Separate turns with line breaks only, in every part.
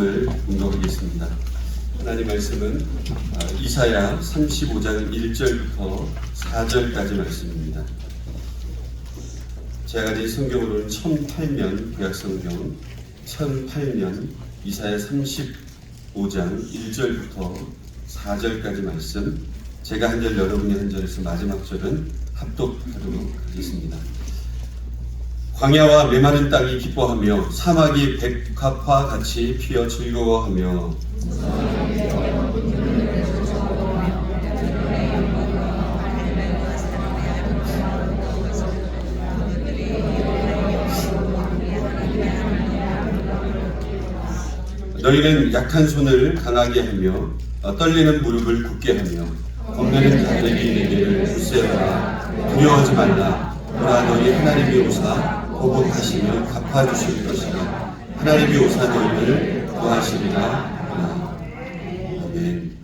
을 공독하겠습니다. 하나님 말씀은 이사야 35장 1절부터 4절까지 말씀입니다. 제가 가진 성경으로는 1008년 구약성경 1008년 이사야 35장 1절부터 4절까지 말씀, 제가 한 절 여러분이 한 절에서 마지막 절은 합독하도록 하겠습니다. 광야와 메마른 땅이 기뻐하며 사막이 백합화 같이 피어 즐거워하며 너희는 약한 손을 강하게 하며 떨리는 무릎을 굳게 하며 겁내는 자들에게 이르기를 굳세어라 두려워하지 말라. 보라, 너희 하나님이 오사 보복하시며 갚아주실 것이라. 하나님이 오사 너희를 구하시리라. 아멘.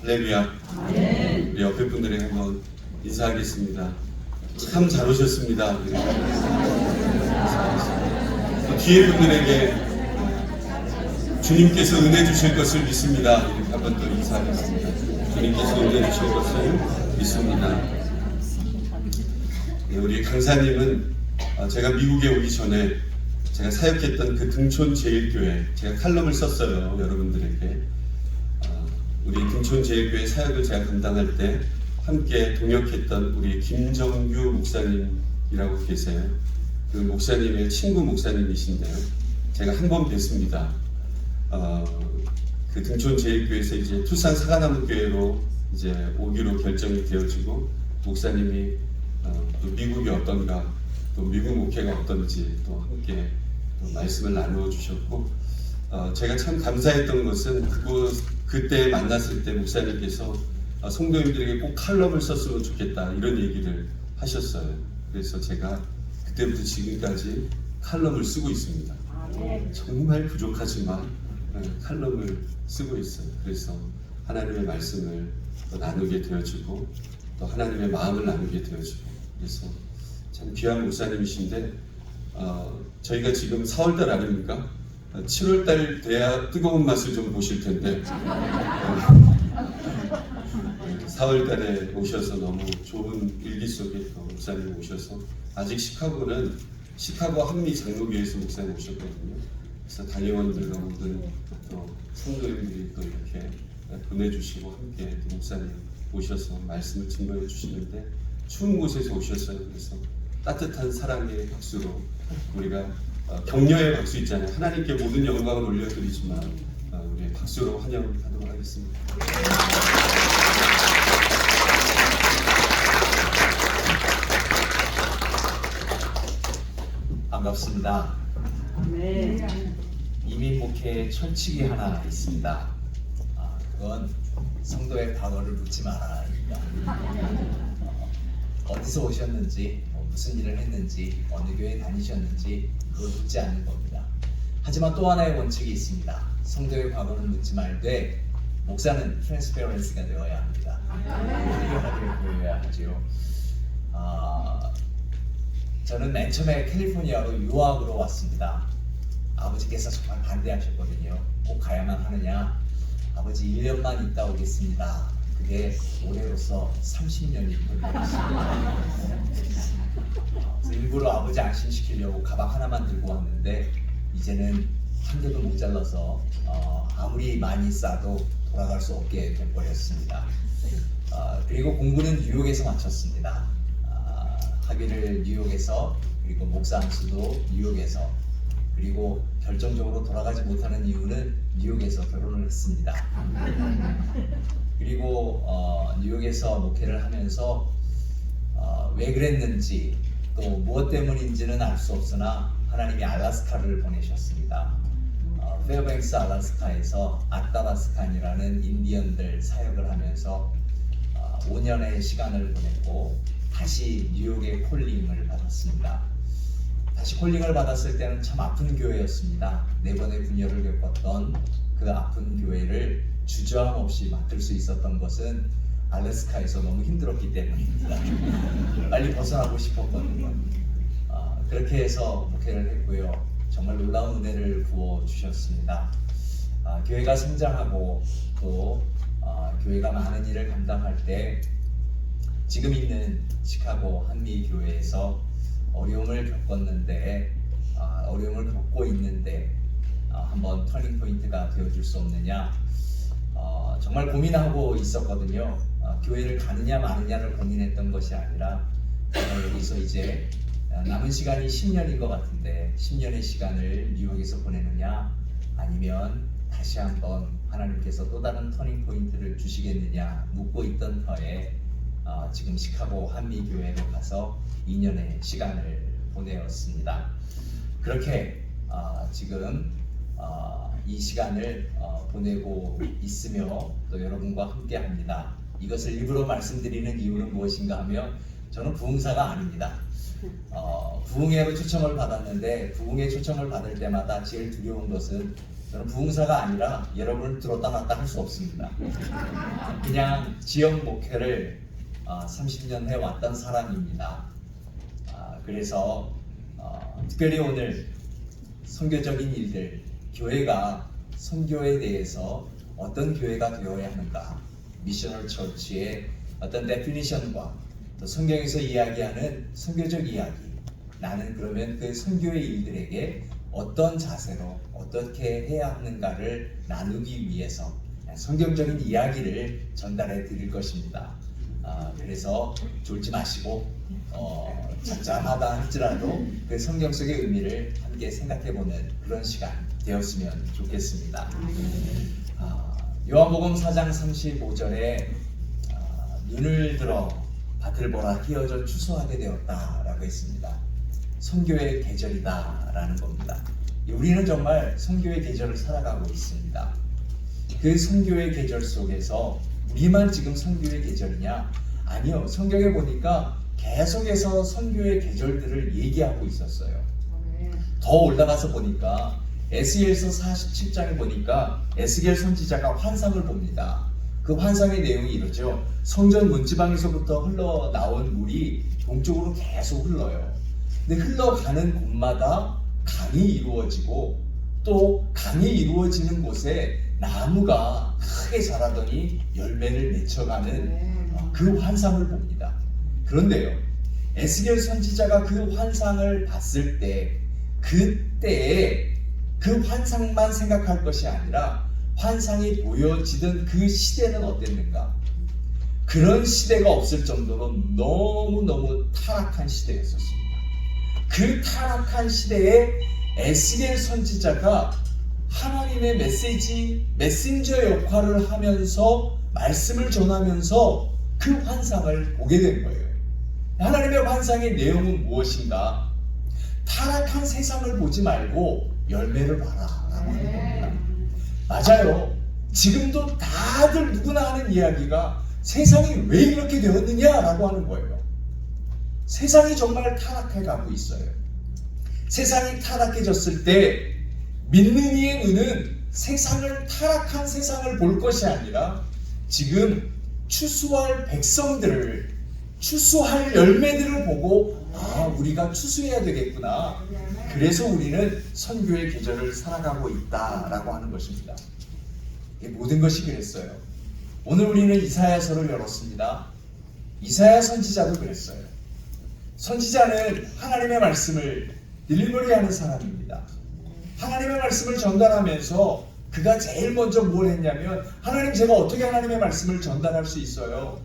할렐루야. 우리 옆에 분들에게 한번 인사하겠습니다. 참 잘 오셨습니다. 뒤에 분들에게 주님께서 은혜 주실 것을 믿습니다. 이렇게 한번 더 인사하겠습니다. 주님께서 은혜 주실 것을 믿습니다. 우리 강사님은 제가 미국에 오기 전에 제가 사역했던 그 등촌제일교회, 제가 칼럼을 썼어요. 여러분들에게. 우리 등촌제일교회 사역을 제가 감당할 때 함께 동역했던 우리 김정규 목사님이라고 계세요. 그 목사님의 친구 목사님이신데요. 제가 한 번 뵀습니다. 그 등촌제일교회에서 이제 투싼 사과나무교회로 이제 오기로 결정이 되어지고, 목사님이 또 미국이 어떤가, 또 미국 목회가 어떤지 또 함께 또 말씀을 나누어 주셨고, 제가 참 감사했던 것은 그때 만났을 때 목사님께서 성도님들에게 꼭 칼럼을 썼으면 좋겠다 이런 얘기를 하셨어요. 그래서 제가 그때부터 지금까지 칼럼을 쓰고 있습니다. 정말 부족하지만 칼럼을 쓰고 있어요. 그래서 하나님의 말씀을 또 나누게 되어지고, 또 하나님의 마음을 나누게 되어지고, 그래서 참 귀한 목사님이신데, 저희가 지금 4월달 아닙니까? 7월달 돼야 뜨거운 맛을 좀 보실 텐데 4월달에 오셔서 너무 좋은 일기 속에 목사님 오셔서, 아직 시카고 한미 장로교회에서 목사님 오셨거든요. 그래서 단위원들과 모든 또 성도님들이 또 이렇게 보내주시고 함께 또 목사님 오셔서 말씀을 증거해 주시는데, 추운 곳에서 오셨어요. 그래서 따뜻한 사랑의 박수로 우리가 격려의 박수 있잖아요. 하나님께 모든 영광을 올려드리지만 우리 박수로 환영하도록 하겠습니다.
반갑습니다. 네. 이민 목회의 철칙이 하나 있습니다. 그건 성도의 과거를 묻지 말아라입니다. 어디서 오셨는지, 무슨 일을 했는지, 어느 교회 다니셨는지 그걸 묻지 않는 겁니다. 하지만 또 하나의 원칙이 있습니다. 성도의 과거는 묻지 말되 목사는 트랜스페런시가 되어야 합니다. 클리어하게 보여야 하지요. 저는 맨 처음에 캘리포니아로 유학으로 왔습니다. 아버지께서 정말 반대하셨거든요. 꼭 가야만 하느냐? 아버지 1년만 있다 오겠습니다. 그게 올해로서 30년이 걸렸습니다. 그래서 일부러 아버지 안심시키려고 가방 하나만 들고 왔는데, 이제는 한 개도 못 잘라서 아무리 많이 싸도 돌아갈 수 없게 돼버렸습니다. 그리고 공부는 뉴욕에서 마쳤습니다. 학위를 뉴욕에서, 그리고 목사 암수도 뉴욕에서, 그리고 결정적으로 돌아가지 못하는 이유는 뉴욕에서 결혼을 했습니다. 그리고 뉴욕에서 목회를 하면서 왜 그랬는지 또 무엇 때문인지는 알 수 없으나 하나님이 알라스카를 보내셨습니다. 페어뱅스 알라스카에서 아따바스칸이라는 인디언들 사역을 하면서 5년의 시간을 보냈고, 다시 뉴욕의 콜링을 받았습니다. 다시 콜링을 받았을 때는 참 아픈 교회였습니다. 4번의 분열을 겪었던 그 아픈 교회를 주저함 없이 맡을 수 있었던 것은 알래스카에서 너무 힘들었기 때문입니다. 빨리 벗어나고 싶었거든요. 그렇게 해서 목회를 했고요. 정말 놀라운 은혜를 부어 주셨습니다. 교회가 성장하고 또 교회가 많은 일을 감당할 때 지금 있는 시카고 한미교회에서 어려움을 겪었는데 어려움을 겪고 있는데 한번 터닝 포인트가 되어줄 수 없느냐, 정말 고민하고 있었거든요. 교회를 가느냐 마느냐를 고민했던 것이 아니라 여기서 이제 남은 시간이 10년인 것 같은데 10년의 시간을 뉴욕에서 보내느냐 아니면 다시 한번 하나님께서 또 다른 터닝 포인트를 주시겠느냐 묻고 있던 터에 지금 시카고 한미교회로 가서 2년의 시간을 보내었습니다. 그렇게 지금 이 시간을 보내고 있으며 또 여러분과 함께 합니다. 이것을 일부러 말씀드리는 이유는 무엇인가 하면 저는 부흥사가 아닙니다. 부흥회로 초청을 받았는데 부흥회 초청을 받을 때마다 제일 두려운 것은 저는 부흥사가 아니라 여러분을 들었다 놨다 할 수 없습니다. 그냥 지역 목회를 30년 해왔던 사람입니다. 그래서 특별히 오늘 선교적인 일들, 교회가 선교에 대해서 어떤 교회가 되어야 하는가, 미셔널 처치의 어떤 데피니션과 또 성경에서 이야기하는 선교적 이야기, 나는 그러면 그 선교의 일들에게 어떤 자세로 어떻게 해야 하는가를 나누기 위해서 성경적인 이야기를 전달해 드릴 것입니다. 그래서 졸지 마시고 잠잠하다 할지라도 그 성경 속의 의미를 함께 생각해보는 그런 시간 되었으면 좋겠습니다. 요한복음 4장 35절에 눈을 들어 밭을 보라 휘어져 추수하게 되었다라고 했습니다. 선교의 계절이다 라는 겁니다. 우리는 정말 선교의 계절을 살아가고 있습니다. 그 선교의 계절 속에서 우리만 지금 선교의 계절이냐? 아니요. 성경에 보니까 계속해서 선교의 계절들을 얘기하고 있었어요. 더 올라가서 보니까 에스겔서 47장에 보니까 에스겔 선지자가 환상을 봅니다. 그 환상의 내용이 이러죠. 성전 문지방에서부터 흘러나온 물이 동쪽으로 계속 흘러요. 근데 흘러가는 곳마다 강이 이루어지고 또 강이 이루어지는 곳에 나무가 크게 자라더니 열매를 맺혀가는 그 환상을 봅니다. 그런데요, 에스겔 선지자가 그 환상을 봤을 때 그때에 그 환상만 생각할 것이 아니라 환상이 보여지던 그 시대는 어땠는가? 그런 시대가 없을 정도로 너무너무 타락한 시대였었습니다. 그 타락한 시대에 에스겔 선지자가 하나님의 메신저 역할을 하면서 말씀을 전하면서 그 환상을 보게 된 거예요. 하나님의 환상의 내용은 무엇인가? 타락한 세상을 보지 말고 열매를 봐라 라고 하는 겁니다. 맞아요. 지금도 다들 누구나 하는 이야기가 세상이 왜 이렇게 되었느냐 라고 하는 거예요. 세상이 정말 타락해 가고 있어요. 세상이 타락해졌을 때 믿는 이의 눈은 세상을 타락한 세상을 볼 것이 아니라 지금 추수할 백성들을, 추수할 열매들을 보고 우리가 추수해야 되겠구나. 그래서 우리는 선교의 계절을 살아가고 있다라고 하는 것입니다. 모든 것이 그랬어요. 오늘 우리는 이사야서를 열었습니다. 이사야 선지자도 그랬어요. 선지자는 하나님의 말씀을 딜리버리하는 사람입니다. 하나님의 말씀을 전달하면서 그가 제일 먼저 뭘 했냐면, 하나님, 제가 어떻게 하나님의 말씀을 전달할 수 있어요?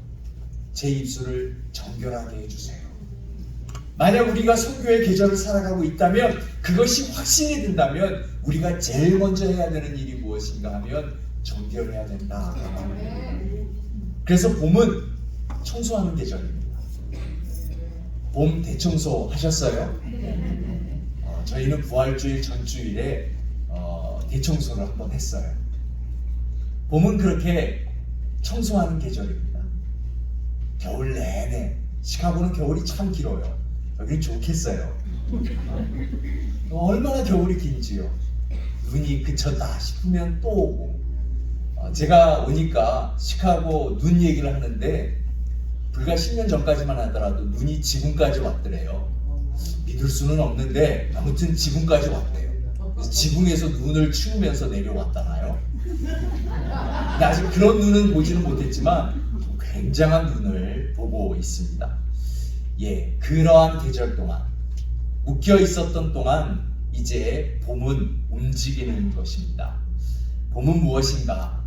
제 입술을 정결하게 해주세요. 만약 우리가 선교의 계절을 살아가고 있다면, 그것이 확신이 든다면 우리가 제일 먼저 해야 되는 일이 무엇인가 하면 정결해야 된다. 그래서 봄은 청소하는 계절입니다. 봄 대청소 하셨어요? 저희는 부활주일 전주일에 대청소를 한번 했어요. 봄은 그렇게 청소하는 계절입니다. 겨울 내내, 시카고는 겨울이 참 길어요. 여기는 좋겠어요. 얼마나 겨울이 긴지요. 눈이 그쳤다 싶으면 또 오고. 제가 오니까 시카고 눈 얘기를 하는데 불과 10년 전까지만 하더라도 눈이 지금까지 왔더래요. 믿을 수는 없는데 아무튼 지금까지 왔대요. 그래서 지붕에서 눈을 치우면서 내려왔다나요? 근데 아직 그런 눈은 보지는 못했지만 굉장한 눈을 보고 있습니다. 예, 그러한 계절 동안 묶여 있었던 동안 이제 봄은 움직이는 것입니다. 봄은 무엇인가?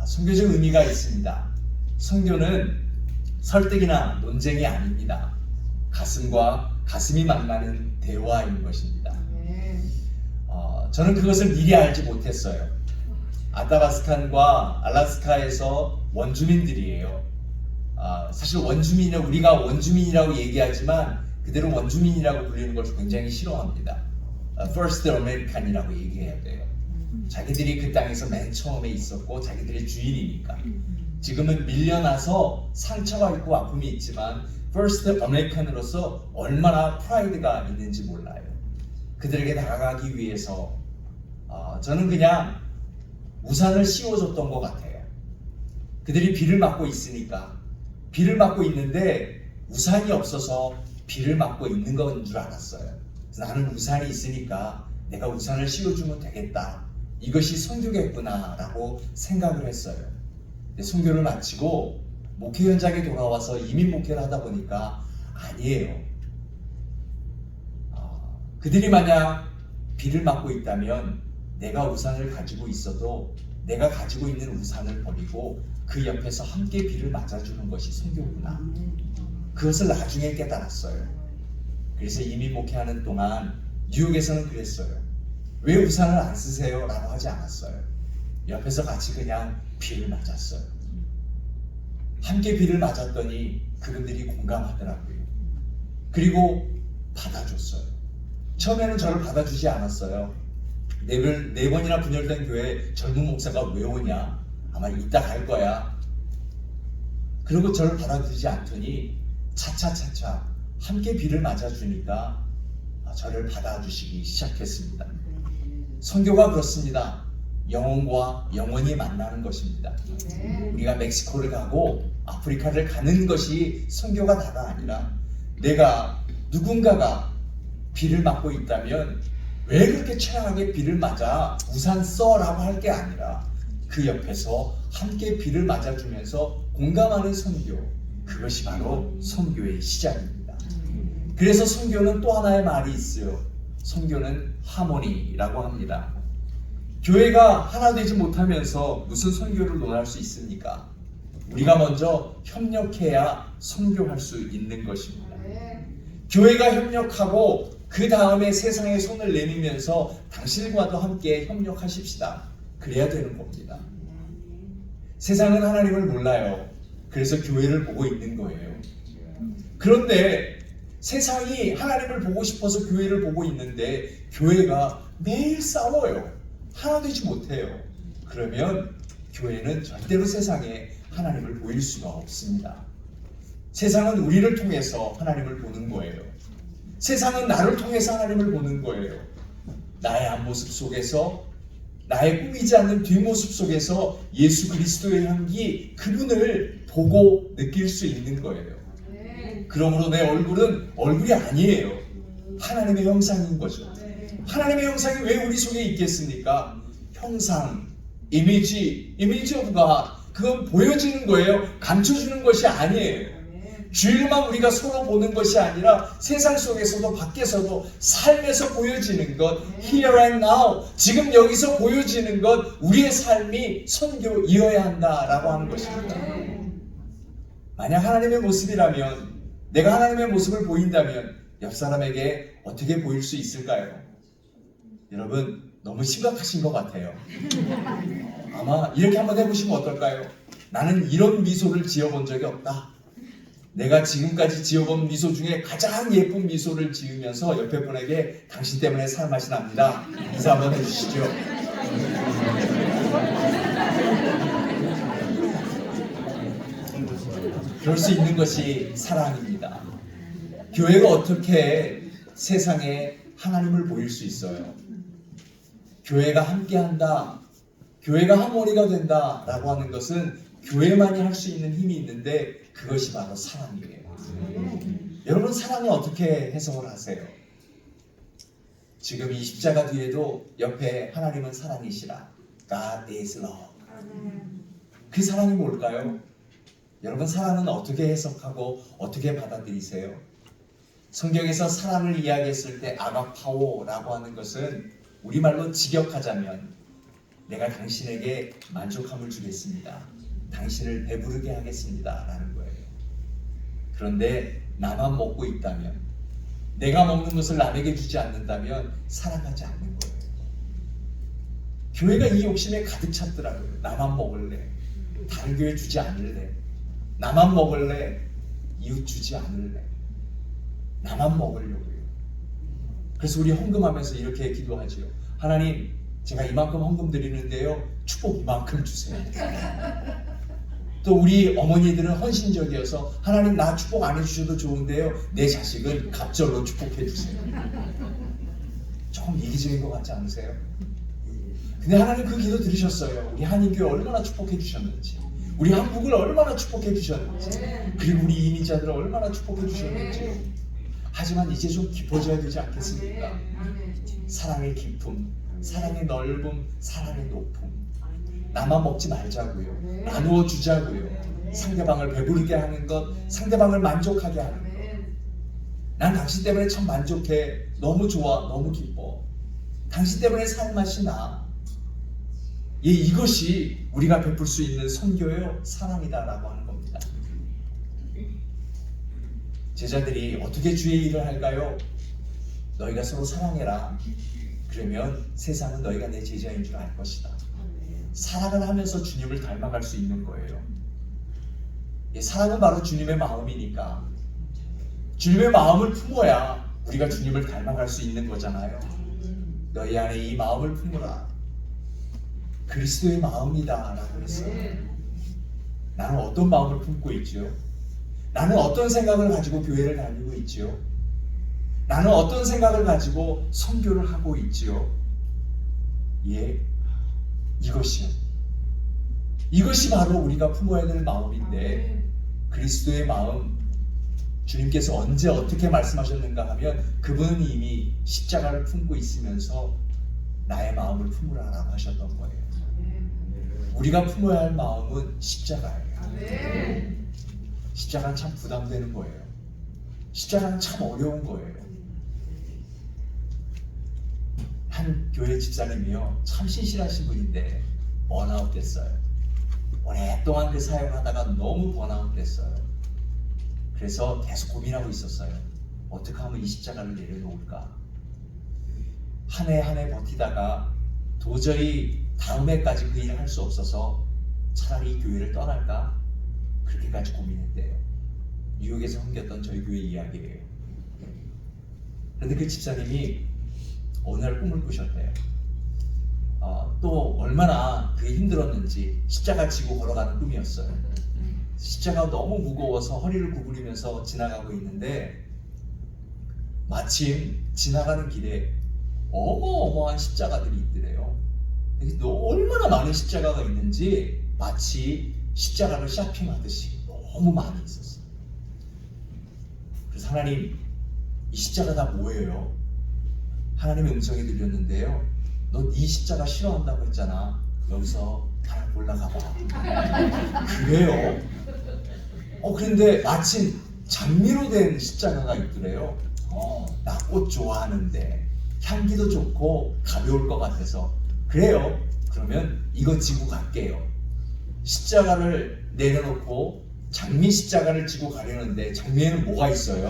선교적 의미가 있습니다. 선교는 설득이나 논쟁이 아닙니다. 가슴과 가슴이 만나는 대화인 것입니다. 저는 그것을 미리 알지 못했어요. 아타바스칸과 알라스카에서 원주민들이에요. 사실 원주민은 우리가 원주민이라고 얘기하지만 그대로 원주민이라고 불리는 것을 굉장히 싫어합니다. First American이라고 얘기해야 돼요. 자기들이 그 땅에서 맨 처음에 있었고 자기들의 주인이니까. 지금은 밀려나서 상처가 있고 아픔이 있지만 First American으로서 얼마나 프라이드가 있는지 몰라요. 그들에게 다가가기 위해서 저는 그냥 우산을 씌워줬던 것 같아요. 그들이 비를 맞고 있으니까. 비를 맞고 있는데 우산이 없어서 비를 맞고 있는 건 줄 알았어요. 그래서 나는 우산이 있으니까 내가 우산을 씌워주면 되겠다. 이것이 선교겠구나 라고 생각을 했어요. 근데 선교를 마치고 목회 현장에 돌아와서 이민 목회를 하다 보니까 아니에요. 그들이 만약 비를 맞고 있다면 내가 우산을 가지고 있어도 내가 가지고 있는 우산을 버리고 그 옆에서 함께 비를 맞아주는 것이 선교구나. 그것을 나중에 깨달았어요. 그래서 이민 목회하는 동안 뉴욕에서는 그랬어요. 왜 우산을 안 쓰세요? 라고 하지 않았어요. 옆에서 같이 그냥 비를 맞았어요. 함께 비를 맞았더니 그분들이 공감하더라고요. 그리고 받아줬어요. 처음에는 저를 받아주지 않았어요. 네 번이나 분열된 교회에 젊은 목사가 왜 오냐? 아마 이따 갈 거야. 그리고 저를 받아주지 않더니 차차차차 함께 비를 맞아주니까 저를 받아주시기 시작했습니다. 선교가 그렇습니다. 영혼과 영혼이 만나는 것입니다. 우리가 멕시코를 가고 아프리카를 가는 것이 선교가 다가 아니라 내가 누군가가 비를 맞고 있다면 왜 그렇게 최악의 비를 맞아 우산 써라고 할 게 아니라 그 옆에서 함께 비를 맞아주면서 공감하는 선교, 그것이 바로 선교의 시작입니다. 그래서 선교는 또 하나의 말이 있어요. 선교는 하모니라고 합니다. 교회가 하나 되지 못하면서 무슨 선교를 논할 수 있습니까? 우리가 먼저 협력해야 선교할 수 있는 것입니다. 교회가 협력하고 그 다음에 세상에 손을 내밀면서 당신과도 함께 협력하십시다. 그래야 되는 겁니다. 세상은 하나님을 몰라요. 그래서 교회를 보고 있는 거예요. 그런데 세상이 하나님을 보고 싶어서 교회를 보고 있는데 교회가 매일 싸워요. 하나 되지 못해요. 그러면 교회는 절대로 세상에 하나님을 보일 수가 없습니다. 세상은 우리를 통해서 하나님을 보는 거예요. 세상은 나를 통해서 하나님을 보는 거예요. 나의 앞모습 속에서, 나의 꾸미지 않는 뒷모습 속에서 예수 그리스도의 향기, 그분을 보고 느낄 수 있는 거예요. 그러므로 내 얼굴은 얼굴이 아니에요. 하나님의 형상인 거죠. 하나님의 형상이 왜 우리 속에 있겠습니까? 형상, 이미지 오브 갓, 그건 보여지는 거예요. 감춰주는 것이 아니에요. 주일만 우리가 서로 보는 것이 아니라 세상 속에서도 밖에서도 삶에서 보여지는 것, here and now, 지금 여기서 보여지는 것, 우리의 삶이 선교이어야 한다라고 하는 것입니다. 만약 하나님의 모습이라면, 내가 하나님의 모습을 보인다면 옆 사람에게 어떻게 보일 수 있을까요? 여러분, 너무 심각하신 것 같아요. 아마 이렇게 한번 해보시면 어떨까요? 나는 이런 미소를 지어본 적이 없다. 내가 지금까지 지어본 미소 중에 가장 예쁜 미소를 지으면서 옆에 분에게 당신 때문에 살맛이 납니다. 인사 한번 해주시죠. 그럴 수 있는 것이 사랑입니다. 교회가 어떻게 세상에 하나님을 보일 수 있어요? 교회가 함께한다, 교회가 하모니가 된다 라고 하는 것은 교회만이 할 수 있는 힘이 있는데 그것이 바로 사랑이에요. 여러분, 사랑을 어떻게 해석을 하세요? 지금 이 십자가 뒤에도 옆에 하나님은 사랑이시라. God is love. 그 사랑이 뭘까요? 여러분, 사랑은 어떻게 해석하고 어떻게 받아들이세요? 성경에서 사랑을 이야기했을 때 아가파오라고 하는 것은 우리말로 직역하자면 내가 당신에게 만족함을 주겠습니다. 당신을 배부르게 하겠습니다. 라는 거예요. 그런데 나만 먹고 있다면, 내가 먹는 것을 남에게 주지 않는다면 사랑하지 않는 거예요. 교회가 이 욕심에 가득 찼더라고요. 나만 먹을래. 다른 교회 주지 않을래. 나만 먹을래. 이웃 주지 않을래. 나만 먹으려고요. 그래서 우리 헌금하면서 이렇게 기도하지요. 하나님, 제가 이만큼 헌금 드리는데요, 축복 이만큼 주세요. 또 우리 어머니들은 헌신적이어서 하나님, 나 축복 안 해주셔도 좋은데요, 내 자식은 갑절로 축복해 주세요. 조금 이기적인 것 같지 않으세요? 근데 하나님 그 기도 들으셨어요. 우리 한인교회 얼마나 축복해 주셨는지, 우리 한국을 얼마나 축복해 주셨는지, 그리고 우리 이민자들을 얼마나 축복해 주셨는지. 하지만 이제 좀 깊어져야 되지 않겠습니까? 사랑의 깊음, 사랑의 넓음, 사랑의 높음. 나만 먹지 말자고요. 나누어 주자고요. 상대방을 배부르게 하는 것, 상대방을 만족하게 하는 것. 난 당신 때문에 참 만족해. 너무 좋아. 너무 기뻐. 당신 때문에 살맛이 나. 이것이 우리가 베풀 수 있는 선교요, 사랑이다라고 하는 겁니다. 제자들이 어떻게 주의 일을 할까요? 너희가 서로 사랑해라. 그러면 세상은 너희가 내 제자인 줄 알 것이다. 사랑을 하면서 주님을 닮아갈 수 있는 거예요. 사랑은 바로 주님의 마음이니까, 주님의 마음을 품어야 우리가 주님을 닮아갈 수 있는 거잖아요. 너희 안에 이 마음을 품으라. 그리스도의 마음이다 라고 했어요. 나는 어떤 마음을 품고 있죠? 나는 어떤 생각을 가지고 교회를 다니고 있죠? 나는 어떤 생각을 가지고 선교를 하고 있죠? 이것이 바로 우리가 품어야 될 마음인데, 그리스도의 마음, 주님께서 언제 어떻게 말씀하셨는가 하면 그분은 이미 십자가를 품고 있으면서 나의 마음을 품으라 라고 하셨던 거예요. 우리가 품어야 할 마음은 십자가예요. 십자가는 참 부담되는 거예요. 십자가는 참 어려운 거예요. 한 교회 집사님이요, 참 신실하신 분인데 번아웃 됐어요. 오랫동안 그 사역을 하다가 너무 번아웃 됐어요. 그래서 계속 고민하고 있었어요. 어떻게 하면 이 십자가를 내려놓을까? 한 해 한 해 버티다가 도저히 다음 해까지 그 일을 할 수 없어서 차라리 이 교회를 떠날까? 그렇게까지 고민했대요. 뉴욕에서 섬겼던 저희 교회 이야기예요. 그런데 그 집사님이 어느 날 꿈을 꾸셨대요. 또 얼마나 그게 힘들었는지 십자가 지고 걸어가는 꿈이었어요. 십자가가 너무 무거워서 허리를 구부리면서 지나가고 있는데, 마침 지나가는 길에 어마어마한 십자가들이 있더래요. 얼마나 많은 십자가가 있는지 마치 십자가를 쇼핑하듯이 너무 많이 있었어요. 그래서 하나님, 이 십자가 다 뭐예요? 하나님의 음성이 들렸는데요, 너 네 십자가 싫어한다고 했잖아. 여기서 하나 올라가봐. 그래요? 그런데 마침 장미로 된 십자가가 있더래요. 나 꽃 좋아하는데 향기도 좋고 가벼울 것 같아서. 그래요? 그러면 이거 지고 갈게요. 십자가를 내려놓고 장미 십자가를 지고 가려는데 장미에는 뭐가 있어요?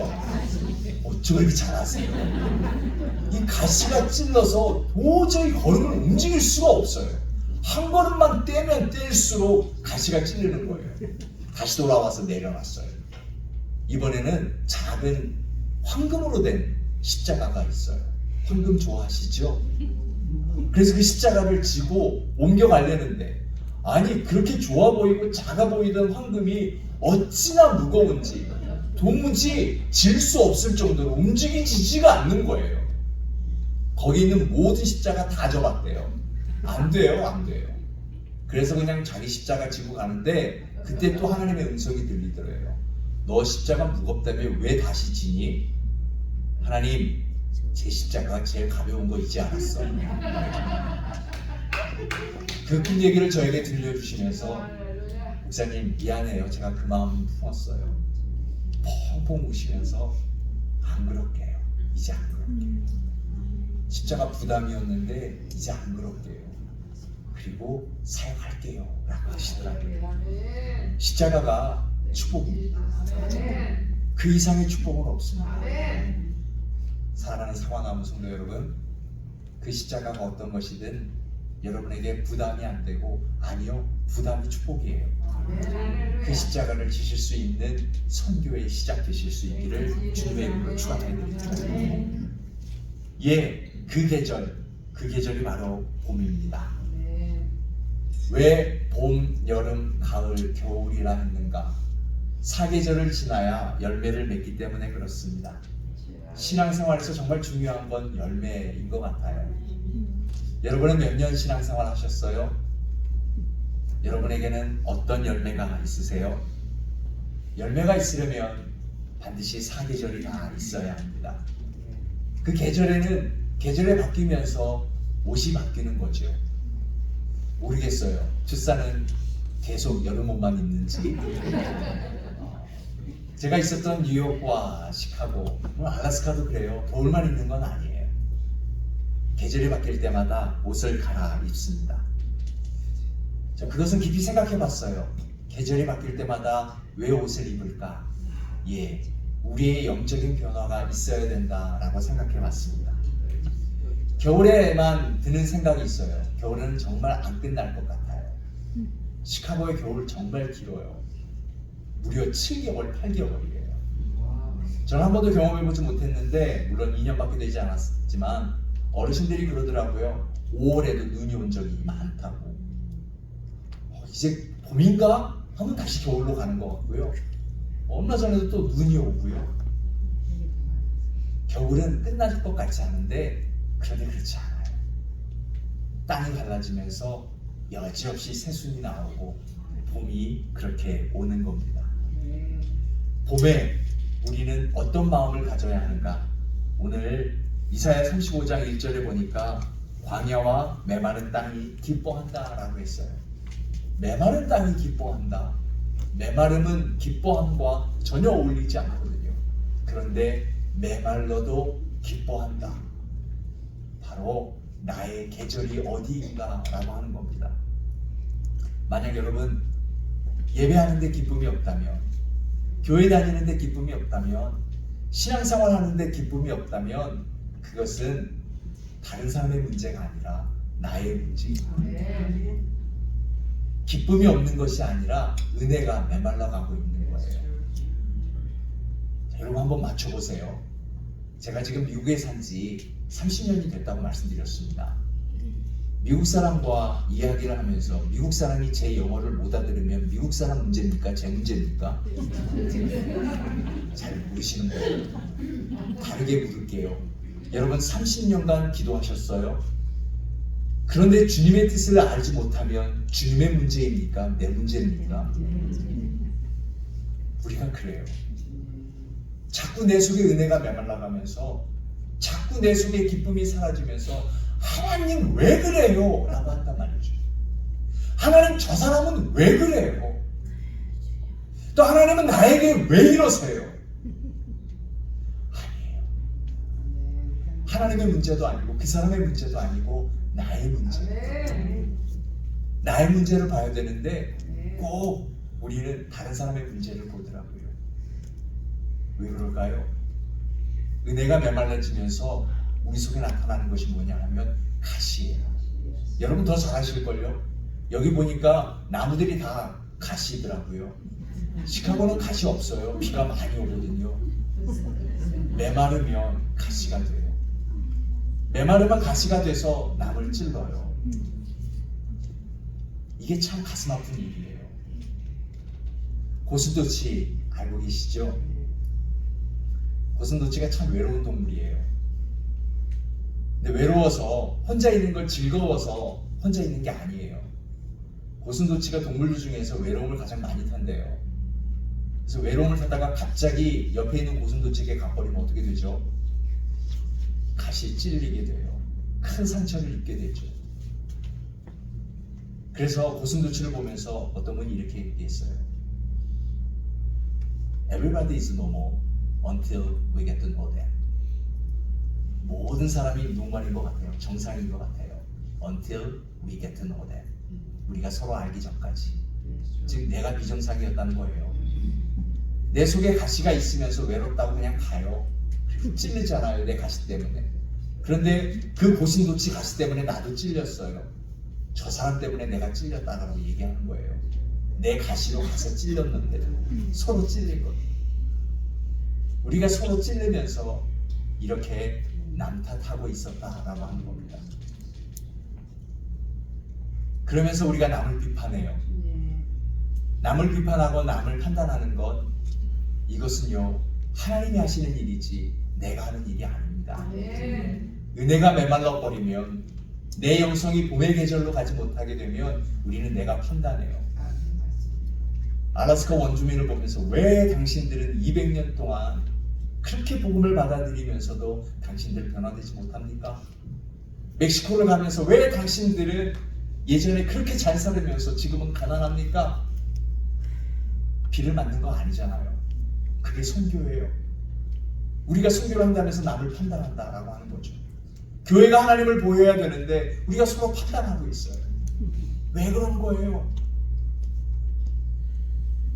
어쩌고 이렇게 잘 아세요? 이 가시가 찔러서 도저히 걸음을 움직일 수가 없어요. 한 걸음만 떼면 뗄수록 가시가 찔리는 거예요. 다시 돌아와서 내려놨어요. 이번에는 작은 황금으로 된 십자가가 있어요. 황금 좋아하시죠? 그래서 그 십자가를 지고 옮겨가려는데, 아니 그렇게 좋아 보이고 작아 보이던 황금이 어찌나 무거운지 도무지 질 수 없을 정도로 움직이지가 않는 거예요. 거기 있는 모든 십자가 다 접었대요. 안 돼요, 안 돼요. 그래서 그냥 자기 십자가 지고 가는데, 그때 또 하나님의 음성이 들리더래요. 너 십자가 무겁다며 왜 다시 지니? 하나님, 제 십자가가 제일 가벼운 거 잊지 않았어. 그 꿈 얘기를 저에게 들려주시면서 목사님 미안해요. 제가 그 마음 품었어요. 펑펑 우시면서 안 그럴게요. 이제 안 그럴게요. 십자가 부담이었는데 이제 안 그럴게요. 그리고 사용할게요 라고 하시더라고요. 십자가가 축복입니다. 그 이상의 축복은 없습니다. 사랑하는 사과나무 성도 여러분, 그 십자가가 어떤 것이든 여러분에게 부담이 안 되고, 아니요, 부담이 축복이에요. 그 십자가를 지실 수 있는 선교의 시작 되실 수 있기를 주님의 이름으로 축원드립니다. 예, 그 계절이 바로 봄입니다. 왜 봄, 여름, 가을, 겨울이라 했는가? 사계절을 지나야 열매를 맺기 때문에 그렇습니다. 신앙생활에서 정말 중요한 건 열매인 것 같아요. 여러분은 몇 년 신앙생활 하셨어요? 여러분에게는 어떤 열매가 있으세요? 열매가 있으려면 반드시 사계절이 다 있어야 합니다. 그 계절에는 계절에 바뀌면서 옷이 바뀌는 거죠. 모르겠어요. 투사는 계속 여름 옷만 입는지. 제가 있었던 뉴욕과 시카고, 알래스카도 그래요. 겨울만 입는 건 아니에요. 계절이 바뀔 때마다 옷을 갈아입습니다. 그것은 깊이 생각해 봤어요. 계절이 바뀔 때마다 왜 옷을 입을까? 예, 우리의 영적인 변화가 있어야 된다라고 생각해 봤습니다. 겨울에만 드는 생각이 있어요. 겨울은 정말 안 끝날 것 같아요. 시카고의 겨울 정말 길어요. 무려 7개월, 8개월이에요. 저는 한 번도 경험해보지 못했는데, 물론 2년밖에 되지 않았지만 어르신들이 그러더라고요. 5월에도 눈이 온 적이 많다고. 이제 봄인가? 하면 다시 겨울로 가는 것 같고요. 얼마 전에도 또 눈이 오고요. 겨울은 끝날 것 같지 않은데 그런데 그렇지 않아요. 땅이 갈라지면서 여지없이 새순이 나오고 봄이 그렇게 오는 겁니다. 봄에 우리는 어떤 마음을 가져야 하는가? 오늘 이사야 35장 1절에 보니까 광야와 메마른 땅이 기뻐한다 라고 했어요. 메마른 땅이 기뻐한다. 메마름은 기뻐함과 전혀 어울리지 않거든요. 그런데 메말라도 기뻐한다. 바로 나의 계절이 어디인가 라고 하는 겁니다. 만약 여러분 예배하는데 기쁨이 없다면, 교회 다니는데 기쁨이 없다면, 신앙생활 하는데 기쁨이 없다면 그것은 다른 사람의 문제가 아니라 나의 문제입니다. 기쁨이 없는 것이 아니라 은혜가 메말라가고 있는 거예요. 자, 여러분 한번 맞춰보세요. 제가 지금 미국에 산 지 30년이 됐다고 말씀드렸습니다. 미국 사람과 이야기를 하면서 미국 사람이 제 영어를 못 알아들으면 미국 사람 문제입니까? 제 문제입니까? 잘 모르시는 거예요. 다르게 물을게요. 여러분 30년간 기도하셨어요? 그런데 주님의 뜻을 알지 못하면 주님의 문제입니까? 내 문제입니까? 우리가 그래요. 자꾸 내 속에 은혜가 메말라가면서, 자꾸 내 속에 기쁨이 사라지면서 하나님 왜 그래요? 라고 한단 말이죠. 하나님 저 사람은 왜 그래요? 또 하나님은 나에게 왜 이러세요? 아니에요. 하나님의 문제도 아니고 그 사람의 문제도 아니고 나의 문제예요. 나의 문제를 봐야 되는데 꼭 우리는 다른 사람의 문제를 보더라고요. 왜 그럴까요? 은혜가 메말라지면서 우리 속에 나타나는 것이 뭐냐 하면 가시예요. 여러분 더 잘 아실걸요? 여기 보니까 나무들이 다 가시더라고요. 시카고는 가시 없어요. 비가 많이 오거든요. 메마르면 가시가 돼요. 메마르면 가시가 돼서 나무를 찔러요. 이게 참 가슴 아픈 일이에요. 고슴도치 알고 계시죠? 고슴도치가 참 외로운 동물이에요. 근데 외로워서 혼자 있는 걸 즐거워서 혼자 있는 게 아니에요. 고슴도치가 동물들 중에서 외로움을 가장 많이 탄대요. 그래서 외로움을 타다가 갑자기 옆에 있는 고슴도치에게 가버리면 어떻게 되죠? 가시 찔리게 돼요. 큰 상처를 입게 되죠. 그래서 고슴도치를 보면서 어떤 분이 이렇게 얘기했어요. Everybody is normal until we get to know them. 모든 사람이 노말인 것 같아요. 정상인 것 같아요. Until we get to know them. 우리가 서로 알기 전까지. 즉 내가 비정상이었다는 거예요. 내 속에 가시가 있으면서 외롭다고 그냥 가요. 찔리잖아요. 내 가시 때문에. 그런데 그 고슴도치 가시 때문에 나도 찔렸어요. 저 사람 때문에 내가 찔렸다라고 얘기하는 거예요. 내 가시로 가서 찔렸는데 서로 찔릴 것. 우리가 서로 찔리면서 이렇게 남 탓하고 있었다라고 하는 겁니다. 그러면서 우리가 남을 비판해요. 남을 비판하고 남을 판단하는 것, 이것은요 하나님이 하시는 일이지 내가 하는 일이 아닙니다. 은혜가 메말라 버리면, 내 영성이 봄의 계절로 가지 못하게 되면 우리는 내가 판단해요. 알래스카 원주민을 보면서 왜 당신들은 200년 동안 그렇게 복음을 받아들이면서도 당신들 변화되지 못합니까? 멕시코를 가면서 왜 당신들은 예전에 그렇게 잘 살으면서 지금은 가난합니까? 비를 맞는 거 아니잖아요. 그게 선교예요. 우리가 선교를 한다면서 남을 판단한다라고 하는 거죠. 교회가 하나님을 보여야 되는데 우리가 서로 판단하고 있어요. 왜 그런 거예요?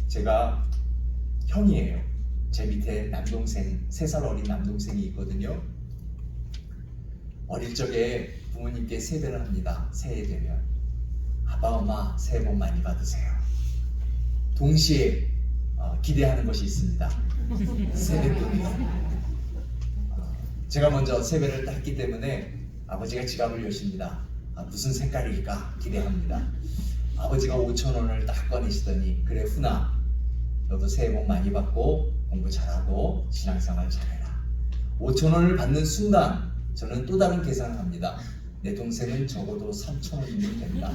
제가 형이에요. 제 밑에 남동생, 3살 어린 남동생이 있거든요. 어릴 적에 부모님께 세배를 합니다. 새해 되면. 아빠, 엄마 새해 복 많이 받으세요. 동시에 기대하는 것이 있습니다. 세뱃돈이요. 제가 먼저 세배를 했기 때문에 아버지가 지갑을 여십니다. 무슨 색깔일까 기대합니다. 아버지가 5,000원을 딱 꺼내시더니, 그래 훈아, 너도 새해 복 많이 받고 공부 잘하고 신앙생활 잘해라. 5,000원을 받는 순간 저는 또 다른 계산을 합니다. 내 동생은 적어도 3,000원이면 된다.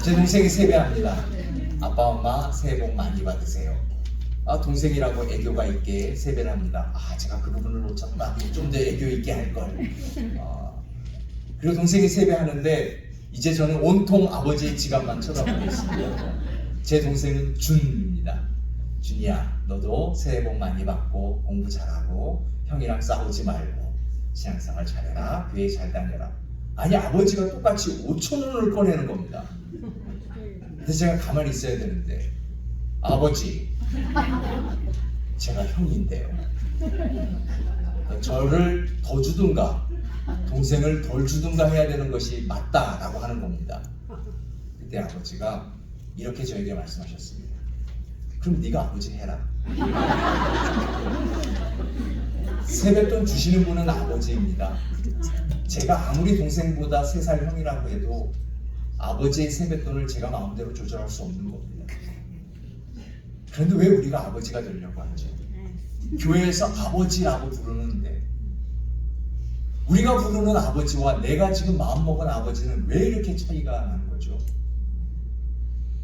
제 동생이 세배합니다. 아빠 엄마 새해 복 많이 받으세요. 동생이라고 애교가 있게 세배를 합니다. 제가 그 부분을 놓쳤다. 좀 더 애교 있게 할걸. 그리고 동생이 세배하는데 이제 저는 온통 아버지의 지갑만 쳐다보고 있습니다. 제 동생은 준입니다. 준이야, 너도 새해 복 많이 받고 공부 잘하고 형이랑 싸우지 말고 신앙생활 잘해라. 교회 잘 다녀라. 아니, 아버지가 똑같이 5,000원을 꺼내는 겁니다. 그래서 제가 가만히 있어야 되는데, 아버지, 제가 형인데요. 저를 더 주든가 동생을 덜 주든가 해야 되는 것이 맞다라고 하는 겁니다. 그때 아버지가 이렇게 저에게 말씀하셨습니다. 그럼 네가 아버지 해라. 세뱃돈 주시는 분은 아버지입니다. 제가 아무리 동생보다 3살 형이라고 해도 아버지의 세뱃돈을 제가 마음대로 조절할 수 없는 겁니다. 그런데 왜 우리가 아버지가 되려고 하죠? 교회에서 아버지라고 부르는데, 우리가 부르는 아버지와 내가 지금 마음먹은 아버지는 왜 이렇게 차이가 나는 거죠?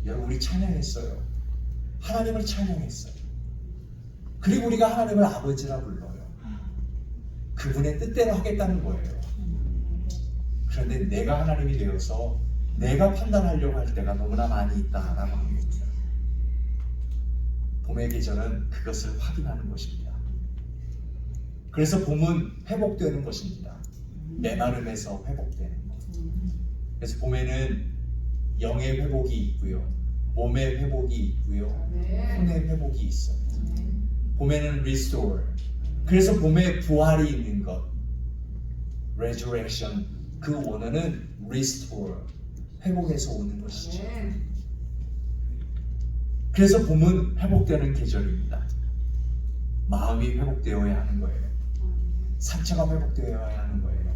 여러분, 우리 찬양했어요. 하나님을 찬양했어요. 그리고 우리가 하나님을 아버지라 불러요. 그분의 뜻대로 하겠다는 거예요. 그런데 내가 하나님이 되어서 내가 판단하려고 할 때가 너무나 많이 있다라고 합니다. 봄의 계절은 그것을 확인하는 것입니다. 그래서 봄은 회복되는 것입니다. 메마름에서 회복되는 것. 그래서 봄에는 영의 회복이 있고요, 몸의 회복이 있고요, 혼의 회복이 있어요. 봄에는 restore. 그래서 봄에 부활이 있는 것, resurrection. 그 원어는 restore, 회복해서 오는 것이죠. 그래서 봄은 회복되는 계절입니다. 마음이 회복되어야 하는 거예요. 상처가 회복되어야 하는 거예요.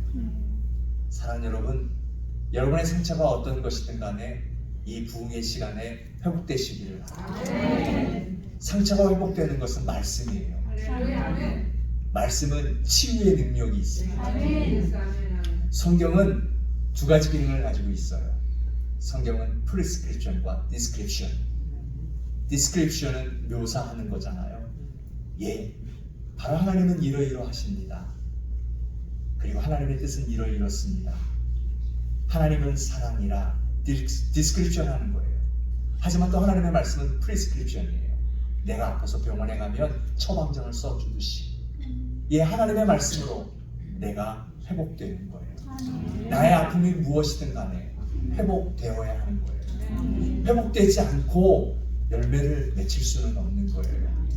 사랑하는 여러분, 여러분의 상처가 어떤 것이든 간에 이 부흥의 시간에 회복되시기를 바랍니다. 상처가 회복되는 것은 말씀이에요. 말씀은 치유의 능력이 있습니다. 성경은 2가지 기능을 가지고 있어요. 성경은 prescription과 description. description은 묘사하는 거잖아요. 예, 바로 하나님은 이러이러하십니다. 그리고 하나님의 뜻은 이렇습니다. 하나님은 사랑이라 디스크립션 하는 거예요. 하지만 또 하나님의 말씀은 프리스크립션이에요. 내가 아파서 병원에 가면 처방전을 써주듯이 하나님의 말씀으로 내가 회복되는 거예요. 나의 아픔이 무엇이든 간에 회복되어야 하는 거예요. 회복되지 않고 열매를 맺힐 수는 없는 거예요.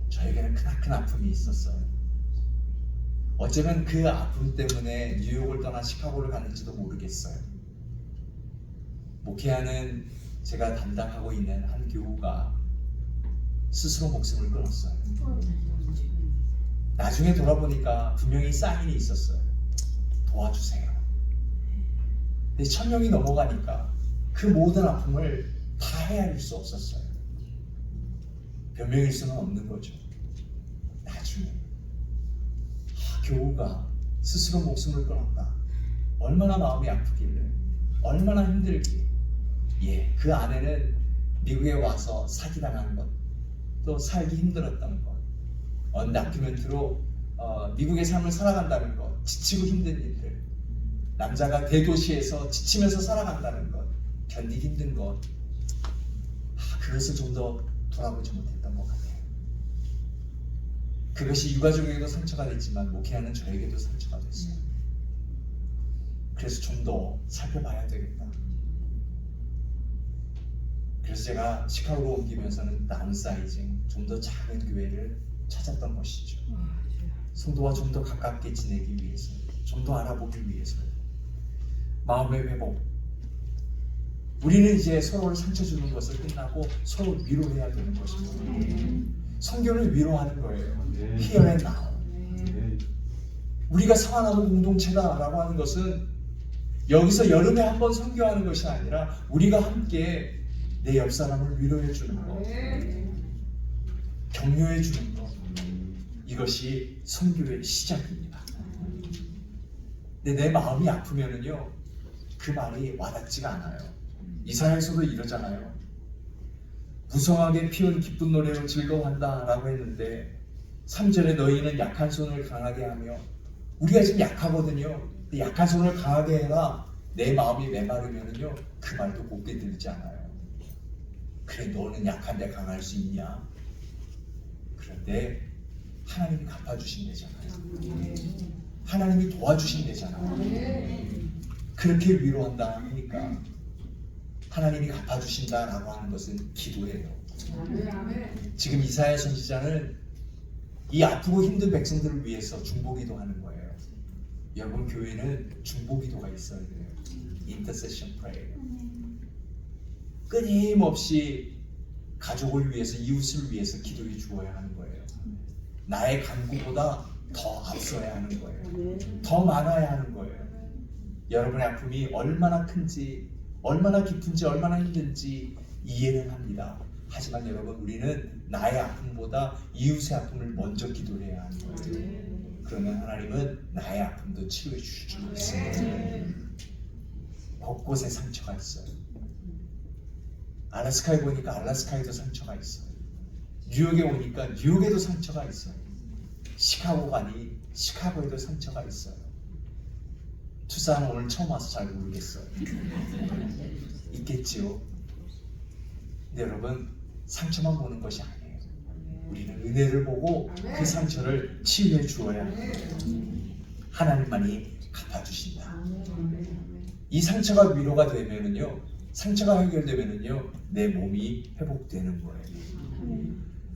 저에게는 크나큰 아픔이 있었어요. 어쩌면 그 아픔 때문에 뉴욕을 떠나 시카고를 갔는지도 모르겠어요. 목회하는 제가 담당하고 있는 한 교우가 스스로 목숨을 끊었어요. 나중에 돌아보니까 분명히 사인이 있었어요. 도와주세요. 근데 1000명이 넘어가니까 그 모든 아픔을 다 헤아릴 수 없었어요. 변명일 수는 없는 거죠. 나중에 교우가 스스로 목숨을 끊었다. 얼마나 마음이 아프길래, 얼마나 힘들기에. 그 안에는 미국에 와서 사기당한 것, 또 살기 힘들었던 것, 언다큐멘트로 미국의 삶을 살아간다는 것, 지치고 힘든 일들, 남자가 대도시에서 지치면서 살아간다는 것, 견디기 힘든 것, 그것을 좀 더 돌아보지 못했던 것 같아요. 그것이 유가족에게도 상처가 됐지만 목회하는 저에게도 상처가 됐어요. 그래서 좀 더 살펴봐야 되겠다. 그래서 제가 시카고로 옮기면서는 다운사이징, 좀 더 작은 교회를 찾았던 것이죠. 성도와 좀 더 가깝게 지내기 위해서, 좀 더 알아보기 위해서. 마음의 회복. 우리는 이제 서로를 상처 주는 것을 끝나고 서로 위로해야 되는 것입니다. 성경을 위로하는 거예요. Here and now. 우리가 살아남은 공동체다라고 하는 것은 여기서 여름에 한 번 선교하는 것이 아니라 우리가 함께 내 옆 사람을 위로해 주는 것, 격려해 주는 것, 이것이 선교의 시작입니다. 근데 내 마음이 아프면은요, 그 말이 와닿지가 않아요. 이사야에서도 이러잖아요. 무성하게 피운 기쁜 노래로 즐거워한다 라고 했는데 3절에 너희는 약한 손을 강하게 하며, 우리가 지금 약하거든요. 약한 손을 강하게 해라. 내 마음이 메마르면은요, 그 말도 곱게 들리지 않아요. 그래, 너는 약한데 강할 수 있냐? 그런데 하나님이 갚아주신대잖아요. 하나님이 도와주신대잖아요. 그렇게 위로한다 하니까 하나님이 갚아주신다라고 하는 것은 기도예요. 지금 이사야 선지자는 이 아프고 힘든 백성들을 위해서 중보기도 하는 거예요. 여러분, 교회는 중보기도가 있어야 돼요. Intercession prayer. 끊임없이 가족을 위해서, 이웃을 위해서 기도해 주어야 하는 거예요. 나의 간구보다 더 앞서야 하는 거예요. 더 많아야 하는 거예요. 여러분의 아픔이 얼마나 큰지, 얼마나 깊은지, 얼마나 힘든지 이해는 합니다. 하지만 여러분, 우리는 나의 아픔보다 이웃의 아픔을 먼저 기도해야 하는 거예요. 그러면 하나님은 나의 아픔도 치유해 주실 줄 믿습니다. 곳곳에 상처가 있어요. 알래스카에 보니까 알래스카에도 상처가 있어요. 뉴욕에 오니까 뉴욕에도 상처가 있어요. 시카고 가니 시카고에도 상처가 있어요. 투사는 오늘 처음 와서 잘 모르겠어요. 있겠지요. 근데 여러분, 상처만 보는 것이 아니에요. 우리는 은혜를 보고 그 상처를 치유해 주어야 해요. 하나님만이 갚아주신다. 이 상처가 위로가 되면은요, 상처가 해결되면은요, 내 몸이 회복되는 거예요.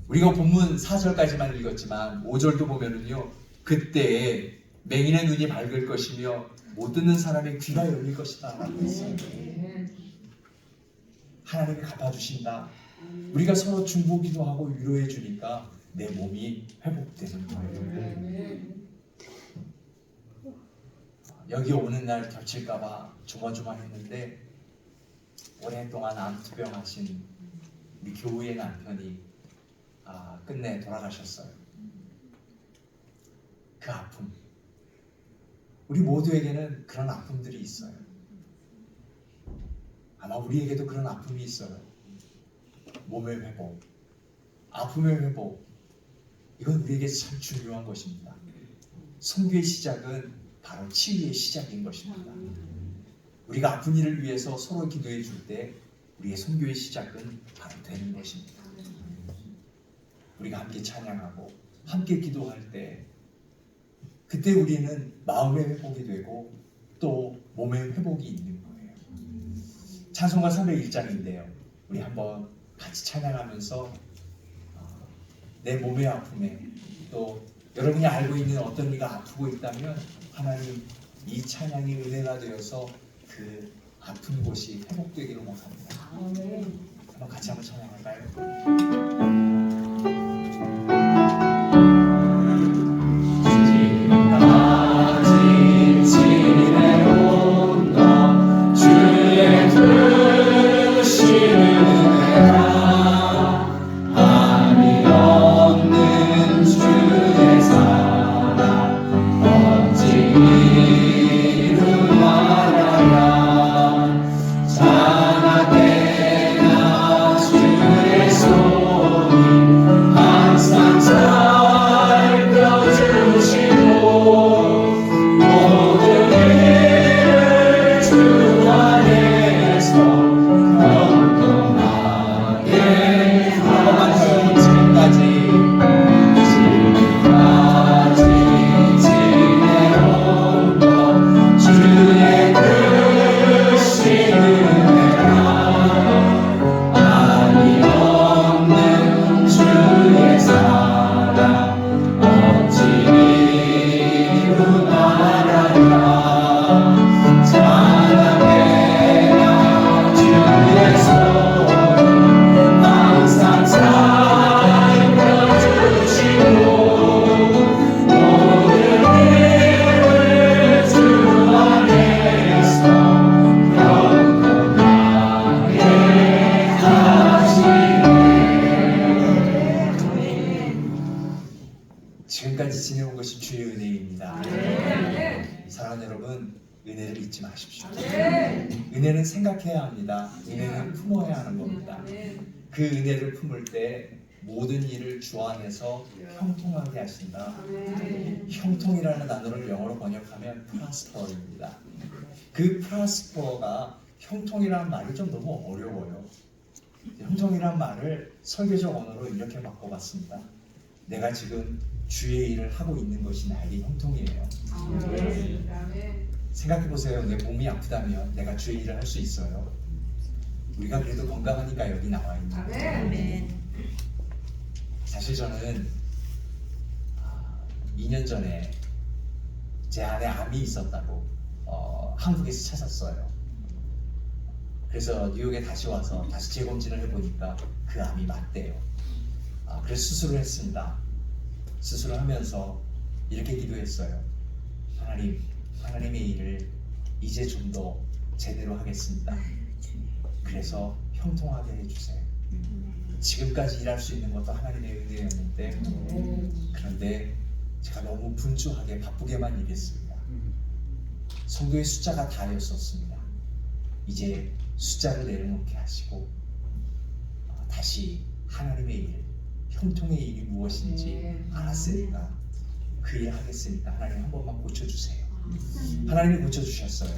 우리가 본문 4절까지만 읽었지만 5절도 보면은요, 그때에 맹인의 눈이 밝을 것이며 못 듣는 사람의 귀가 열릴 것이다 라고 했어요. 하나님이 갚아주신다. 우리가 서로 중보기도 하고 위로해 주니까 내 몸이 회복되는 거예요. 여기 오는 날 겹칠까봐 조마조마했는데 오랫동안 암투병 하신 우리 교우의 남편이 끝내 돌아가셨어요. 그 아픔, 우리 모두에게는 그런 아픔들이 있어요. 아마 우리에게도 그런 아픔이 있어요. 몸의 회복, 아픔의 회복, 이건 우리에게 참 중요한 것입니다. 선교의 시작은 바로 치유의 시작인 것입니다. 우리가 아픈 이를 위해서 서로 기도해 줄 때 우리의 선교의 시작은 바로 되는 것입니다. 우리가 함께 찬양하고 함께 기도할 때 그때 우리는 마음의 회복이 되고 또 몸의 회복이 있는 거예요. 찬송가 301장인데요. 우리 한번 같이 찬양하면서 내 몸의 아픔에 또 여러분이 알고 있는 어떤 이가 아프고 있다면 하나님 이 찬양이 은혜가 되어서 그 아픈 곳이 회복되기를 원합니다. 한번 같이 한번 찬양할까요? 지금까지 지내온 것이 주의 은혜입니다. 사랑하는 여러분, 은혜를 잊지 마십시오. 은혜는 생각해야 합니다. 은혜는 품어야 하는 겁니다. 그 은혜를 품을 때 모든 일을 주 안에서 형통하게 하신다. 형통이라는 단어를 영어로 번역하면 prosper입니다. 그 prosper가 형통이라는 말이 좀 너무 어려워요. 형통이라는 말을 설교적 언어로 이렇게 바꿔봤습니다. 내가 지금 주의 일을 하고 있는 것이 나에게 형통이에요. 생각해보세요. 내 몸이 아프다면 내가 주의 일을 할 수 있어요. 우리가 그래도 건강하니까 여기 나와 있는 거예요. 사실 저는 2년 전에 제 안에 암이 있었다고 한국에서 찾았어요. 그래서 뉴욕에 다시 와서 다시 재검진을 해보니까 그 암이 맞대요. 그래서 수술을 했습니다. 수술을 하면서 이렇게 기도했어요. 하나님의 일을 이제 좀 더 제대로 하겠습니다. 그래서 형통하게 해주세요. 지금까지 일할 수 있는 것도 하나님의 은혜였는데 그런데 제가 너무 분주하게 바쁘게만 일했습니다. 성도의 숫자가 다였었습니다. 이제 숫자를 내려놓게 하시고 다시 하나님의 일, 형통의 일이 무엇인지 알았으니까 그 일 하겠으니까 하나님 한 번만 고쳐주세요. 하나님이 고쳐주셨어요.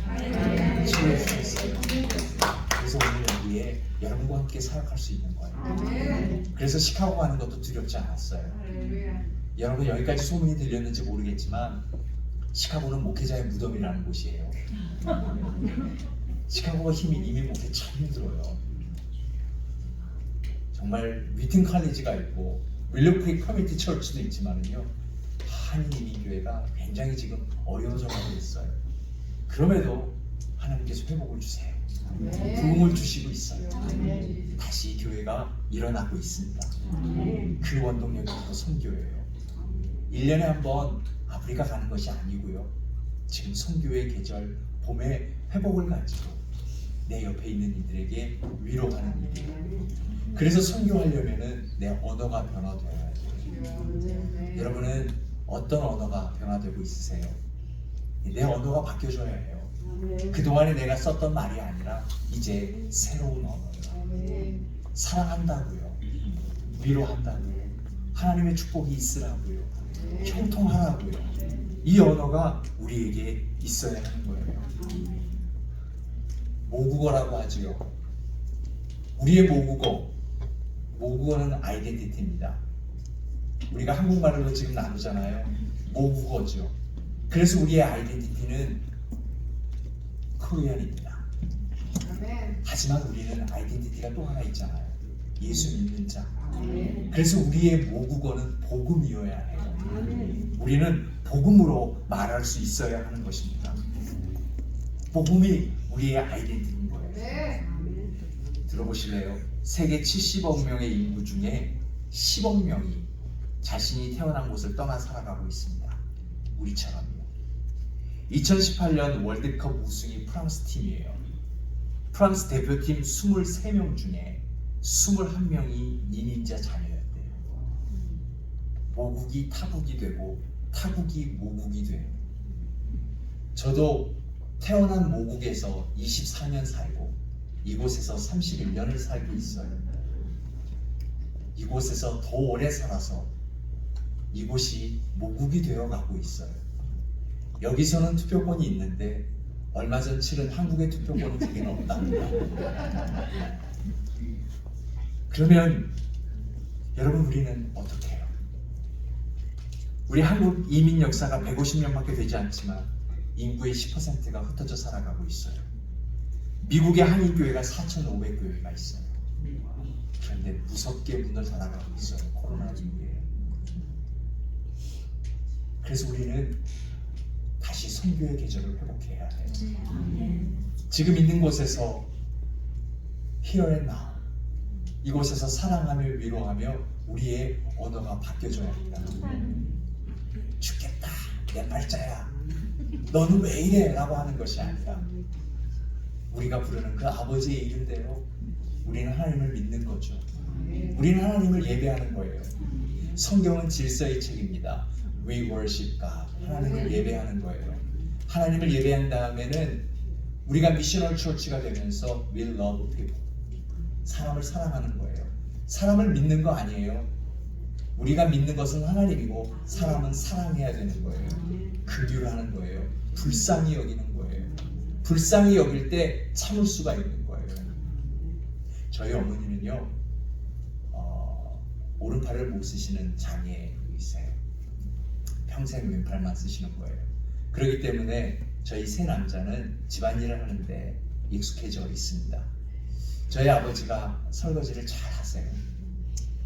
치료해 주셨어요. 그래서 오늘 여기에 여러분과 함께 사역할 수 있는 거예요. 그래서 시카고 가는 것도 두렵지 않았어요. 여러분 여기까지 소문이 들렸는지 모르겠지만 시카고는 목회자의 무덤이라는 곳이에요. 시카고가 이미 목회 참 힘들어요. 정말 위튼 칼리지가 있고 윌로크릭 커뮤니티 처치도 있지만은요 한인 이민교회가 굉장히 지금 어려운 상황에 있어요. 그럼에도 하나님께서 회복을 주세요. 부흥을 주시고 있어요. 다시 교회가 일어나고 있습니다. 그 원동력이 바로 선교예요. 1년에 한 번 아프리카 가는 것이 아니고요. 지금 선교의 계절 봄에 회복을 가지고 내 옆에 있는 이들에게 위로하는 일이에요. 그래서 선교하려면은 내 언어가 변화되어야 돼요. 여러분은 어떤 언어가 변화되고 있으세요? 내 언어가 바뀌어져야 해요. 그동안에 내가 썼던 말이 아니라 이제 새로운 언어예요. 사랑한다고요. 위로한다고요. 하나님의 축복이 있으라고요. 형통하라고요. 이 언어가 우리에게 있어야 하는 거예요. 모국어라고 하지요. 우리의 모국어는 아이덴티티입니다. 우리가 한국말로 지금 나누잖아요. 모국어죠. 그래서 우리의 아이덴티티는 코리안입니다. 하지만 우리는 아이덴티티가 또 하나 있잖아요. 예수 믿는 자. 그래서 우리의 모국어는 복음이어야 해요. 우리는 복음으로 말할 수 있어야 하는 것입니다. 복음이 우리의 아이덴티티인 거예요. 들어보실래요? 세계 70억 명의 인구 중에 10억 명이 자신이 태어난 곳을 떠나 살아가고 있습니다. 우리처럼요. 2018년 월드컵 우승이 프랑스 팀이에요. 프랑스 대표팀 23명 중에 21명이 이민자 자녀였대요. 모국이 타국이 되고 타국이 모국이 돼요. 저도 태어난 모국에서 24년 살고 이곳에서 31년을 살고 있어요. 이곳에서 더 오래 살아서 이곳이 모국이 되어가고 있어요. 여기서는 투표권이 있는데 얼마 전 치른 한국의 투표권은 그게 없답니다. 그러면 여러분 우리는 어떻게 해요? 우리 한국 이민 역사가 150년밖에 되지 않지만 인구의 10%가 흩어져 살아가고 있어요. 미국의 한인교회가 4,500교회가 있어요. 그런데 무섭게 문을 닫아가고 있어요. 코로나19에. 그래서 우리는 다시 선교의 계절을 회복해야 해요. 지금 있는 곳에서 here and now 이곳에서 사랑하며 위로하며 우리의 언어가 바뀌어져야 합니다. 죽겠다 내 팔자야 너는 왜 이래 라고 하는 것이 아니라 우리가 부르는 그 아버지의 이름대로 우리는 하나님을 믿는 거죠. 우리는 하나님을 예배하는 거예요. 성경은 질서의 책입니다. We worship God. 하나님을 예배하는 거예요. 하나님을 예배한 다음에는 우리가 미셔널 처치가 되면서 We love people. 사람을 사랑하는 거예요. 사람을 믿는 거 아니에요. 우리가 믿는 것은 하나님이고 사람은 사랑해야 되는 거예요. 긍휼하는 거예요. 불쌍히 여기는 거예요. 불쌍히 여길 때 참을 수가 있는 거예요. 저희 어머니는요 오른팔을 못 쓰시는 장애이세요. 평생 왼팔만 쓰시는 거예요. 그렇기 때문에 저희 세 남자는 집안일을 하는데 익숙해져 있습니다. 저희 아버지가 설거지를 잘 하세요.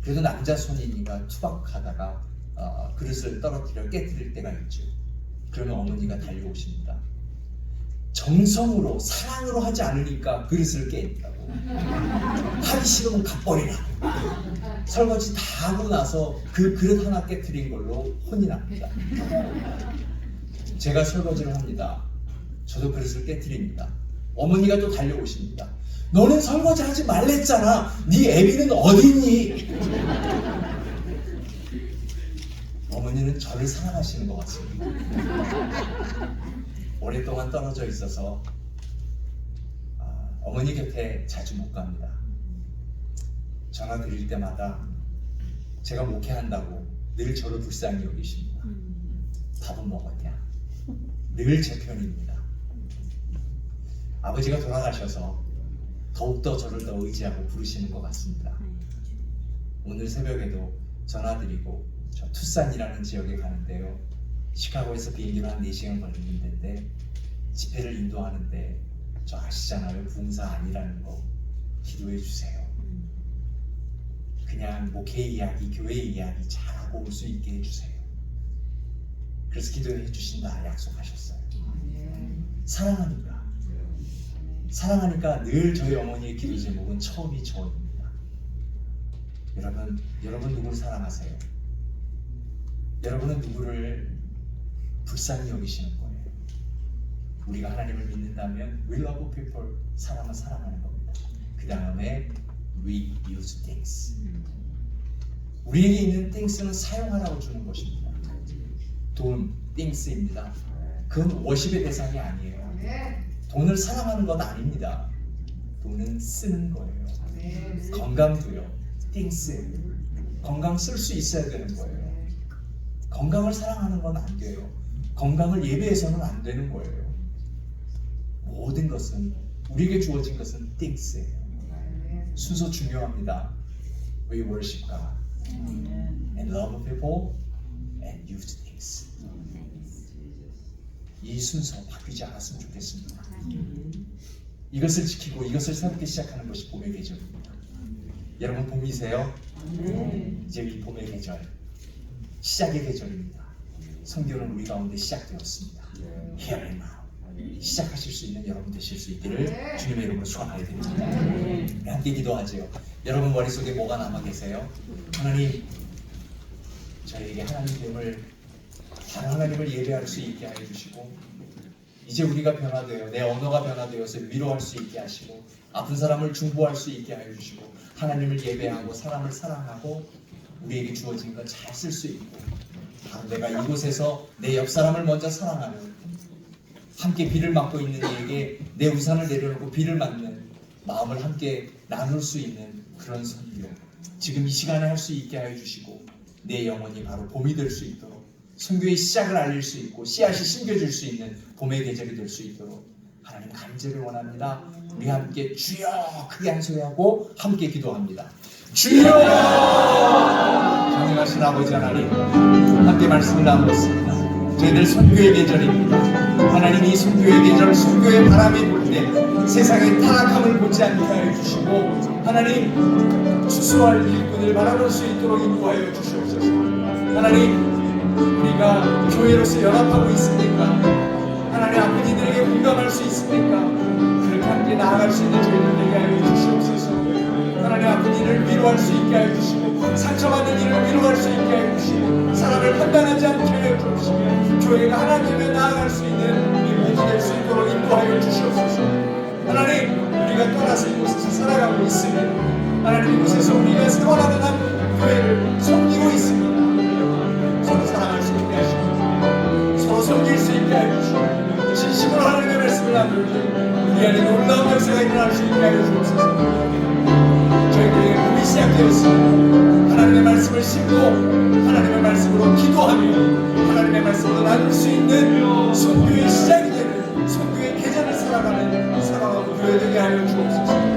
그래도 남자 손이니까 투박하다가 그릇을 떨어뜨려 깨뜨릴 때가 있죠. 그러면 어머니가 달려오십니다. 정성으로 사랑으로 하지 않으니까 그릇을 깨니까고 하기 싫으면 갚버리라. 설거지 다 하고 나서 그 그릇 하나 깨뜨린 걸로 혼이 납니다. 제가 설거지를 합니다. 저도 그릇을 깨뜨립니다. 어머니가 또 달려오십니다. 너는 설거지 하지 말랬잖아. 네 애비는 어딨니? 어머니는 저를 사랑하시는 것 같습니다. 오랫동안 떨어져 있어서 어머니 곁에 자주 못 갑니다. 전화 드릴 때마다 제가 목회한다고 늘 저를 불쌍히 여기십니다. 밥은 먹었냐? 늘 제 편입니다. 아버지가 돌아가셔서 더욱더 저를 더 의지하고 부르시는 것 같습니다. 오늘 새벽에도 전화드리고 저 투싼이라는 지역에 가는데요. 시카고에서 비행기로 한 4시간 걸리는 데인데 집회를 인도하는데 저 아시잖아요. 부흥사 아니라는 거 기도해 주세요. 그냥 목회 이야기, 교회 이야기 잘하고 올 수 있게 해주세요. 그래서 기도해 주신다 약속하셨어요. 사랑하니까. 사랑하니까 늘 저희 어머니의 기도 제목은 처음이 저입니다. 여러분 누구를 사랑하세요? 여러분은 누구를 불쌍히 여기시는 거예요? 우리가 하나님을 믿는다면 We love people, 사람은 사랑하는 겁니다. 그 다음에 We use things. 우리에게 있는 things는 사용하라고 주는 것입니다. 돈, things입니다. 그건 워십의 대상이 아니에요. 돈을 사랑하는 건 아닙니다. 돈은 쓰는 거예요. 건강도요. things예요. 건강 쓸 수 있어야 되는 거예요. 건강을 사랑하는 건 안 돼요. 건강을 예배해서는 안 되는 거예요. 모든 것은 우리에게 주어진 것은 things예요. 순서 중요합니다. We worship God and love people and use things. 이 순서 바뀌지 않았으면 좋겠습니다. 이것을 지키고 이것을 새롭게 시작하는 것이 봄의 계절입니다. 여러분 봄이세요? 이제 이 봄의 계절, 시작의 계절입니다. 성경은 우리 가운데 시작되었습니다. Here and now. 시작하실 수 있는 여러분 되실 수 있기를 주님의 이름으로 축원하게 됩니다. 함께 기도하죠. 여러분 머릿속에 뭐가 남아 계세요? 하나님, 저에게 하나님됨을 바로 하나님을 예배할 수 있게 하여 주시고, 이제 우리가 변화되어 내 언어가 변화되어서 위로할 수 있게 하시고, 아픈 사람을 중보할 수 있게 하여 주시고, 하나님을 예배하고 사람을 사랑하고 우리에게 주어진 것 잘 쓸 수 있고, 바로 내가 이곳에서 내 옆 사람을 먼저 사랑하는, 함께 비를 맞고 있는 이에게 내 우산을 내려놓고 비를 맞는 마음을 함께 나눌 수 있는 그런 선교, 지금 이 시간에 할 수 있게 하여 주시고, 내 영혼이 바로 봄이 될 수 있도록, 선교의 시작을 알릴 수 있고 씨앗이 심겨질 수 있는 봄의 계절이 될 수 있도록 하나님 간절히 원합니다. 우리 함께 주여 크게 한 소리 하고 함께 기도합니다. 주여! 전능하신 아버지 하나님, 함께 말씀을 나누었습니다. 저희들 선교의 계절입니다. 하나님, 이 선교의 계절, 선교의 바람이 불 때 세상의 타락함을 보지 않게 하여 주시고, 하나님 추수할 일꾼을 바라볼 수 있도록 인도하여 주시옵소서. 하나님, 우리가 교회로서 연합하고 있습니까? 하나님, 아픈 이들에게 공감할 수 있습니까? 그렇게 함께 나아갈 수 있는 저희들 되게 하여 주시옵소서. 하나님, 아픈 이를 위로할 수 있게 하여 주시고, 상처받는 이를 위로할 수 있게 하여 주시고, 사람을 판단하지 않게 하여 주시고, 교회가 하나님께 나아갈 수 있는 우리 모두 될 수 있도록 인도하여 주시옵소서. 하나님, 우리가 떠나서 이곳에서 살아가고 있습니다. 하나님, 이곳에서 우리가 생활하는 한 교회를 섬기고 있습니다. 서로 사랑할 수 있게 하시고, 서로 섬길 수 있게 하여 주시고, 진심으로 하나님의 말씀을 나눌 때 우리 안에 놀라운 역사가 일어날 수 있게 하여 주옵소서. 저희들에게 봄이 시작되었습니다. 하나님의 말씀을 심고 하나님의 말씀으로 기도하며 하나님의 말씀으로 나눌 수 있는 선교의 시작이 되는, 선교의 계절을 살아가는 사랑하고 교회되게 하여 주옵소서.